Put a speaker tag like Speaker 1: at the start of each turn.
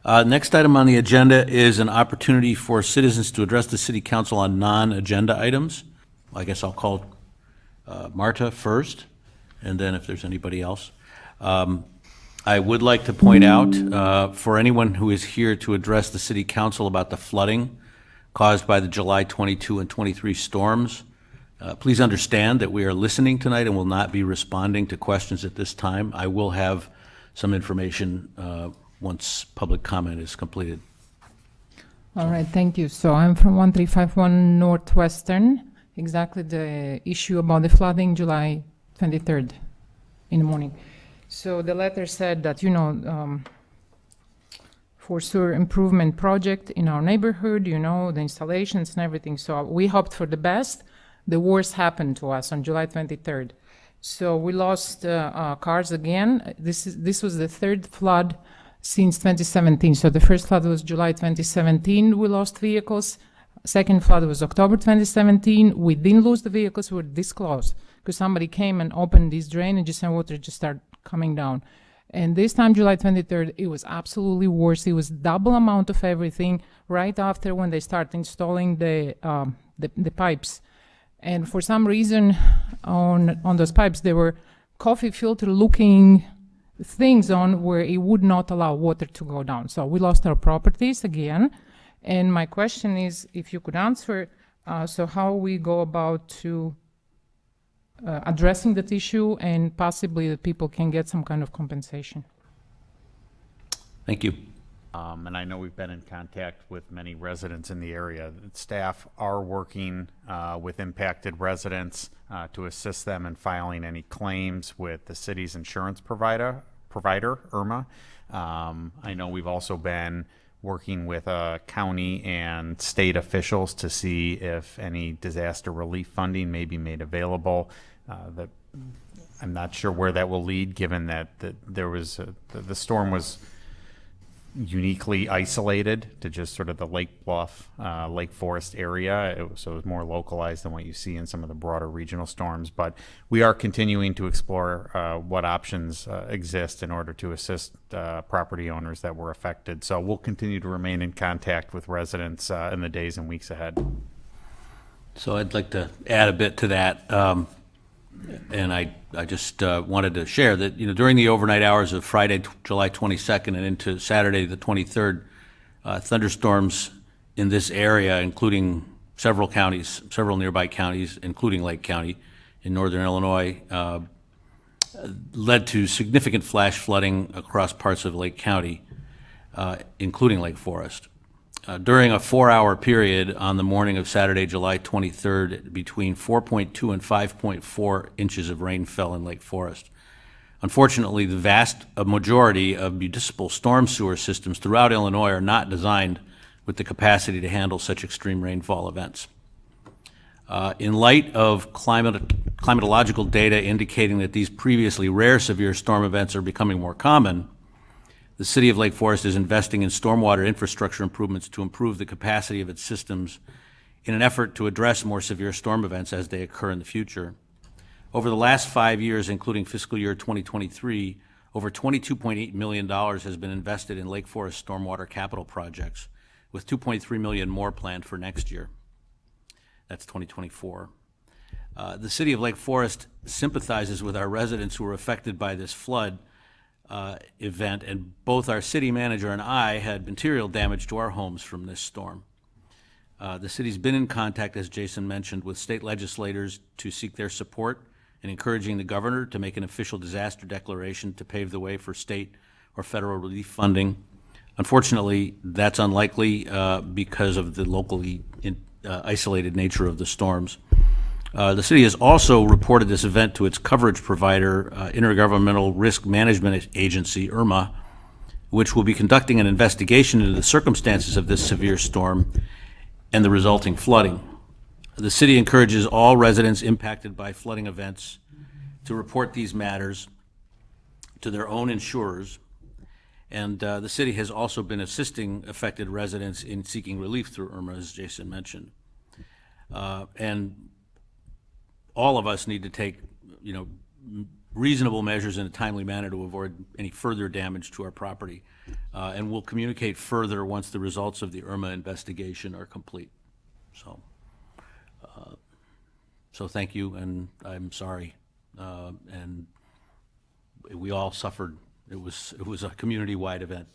Speaker 1: Next item on the agenda is an opportunity for citizens to address the city council on non-agenda items. I guess I'll call Marta first, and then if there's anybody else. I would like to point out, for anyone who is here to address the city council about the flooding caused by the July 22 and 23 storms, please understand that we are listening tonight and will not be responding to questions at this time. I will have some information once public comment is completed.
Speaker 2: All right, thank you. So I'm from 1351 Northwestern. Exactly the issue about the flooding, July 23rd in the morning. So the letter said that, for sewer improvement project in our neighborhood, the installations and everything. So we hoped for the best. The worst happened to us on July 23rd. So we lost cars again. This was the third flood since 2017. So the first flood was July 2017. We lost vehicles. Second flood was October 2017. We didn't lose the vehicles. We were this close because somebody came and opened these drainages and water just started coming down. And this time, July 23rd, it was absolutely worse. It was double amount of everything right after when they start installing the pipes. And for some reason, on those pipes, there were coffee filter-looking things on where it would not allow water to go down. So we lost our properties again. And my question is, if you could answer, so how we go about to addressing that issue and possibly that people can get some kind of compensation.
Speaker 1: Thank you.
Speaker 3: And I know we've been in contact with many residents in the area. Staff are working with impacted residents to assist them in filing any claims with the city's insurance provider, IRMA. I know we've also been working with county and state officials to see if any disaster relief funding may be made available. I'm not sure where that will lead, given that there was the storm was uniquely isolated to just sort of the Lake Bluff, Lake Forest area. So it was more localized than what you see in some of the broader regional storms. But we are continuing to explore what options exist in order to assist property owners that were affected. So we'll continue to remain in contact with residents in the days and weeks ahead.
Speaker 1: So I'd like to add a bit to that. And I just wanted to share that, during the overnight hours of Friday, July 22nd and into Saturday, the 23rd, thunderstorms in this area, including several nearby counties, including Lake County in northern Illinois, led to significant flash flooding across parts of Lake County, including Lake Forest. During a 4-hour period on the morning of Saturday, July 23rd, between 4.2 and 5.4 inches of rain fell in Lake Forest. Unfortunately, the vast majority of municipal storm sewer systems throughout Illinois are not designed with the capacity to handle such extreme rainfall events. In light of climatological data indicating that these previously rare severe storm events are becoming more common, the City of Lake Forest is investing in stormwater infrastructure improvements to improve the capacity of its systems in an effort to address more severe storm events as they occur in the future. Over the last 5 years, including fiscal year 2023, over $22.8 million has been invested in Lake Forest stormwater capital projects, with $2.3 million more planned for next year. That's 2024. The City of Lake Forest sympathizes with our residents who were affected by this flood event, and both our city manager and I had material damage to our homes from this storm. The city's been in contact, as Jason mentioned, with state legislators to seek their support and encouraging the governor to make an official disaster declaration to pave the way for state or federal relief funding. Unfortunately, that's unlikely because of the locally isolated nature of the storms. The city has also reported this event to its coverage provider, Intergovernmental Risk Management Agency, IRMA, which will be conducting an investigation into the circumstances of this severe storm and the resulting flooding. The city encourages all residents impacted by flooding events to report these matters to their own insurers, and the city has also been assisting affected residents in seeking relief through IRMA, as Jason mentioned. And all of us need to take, reasonable measures in a timely manner to avoid any further damage to our property. And we'll communicate further once the results of the IRMA investigation are complete. So thank you, and I'm sorry. And we all suffered. It was a community-wide event.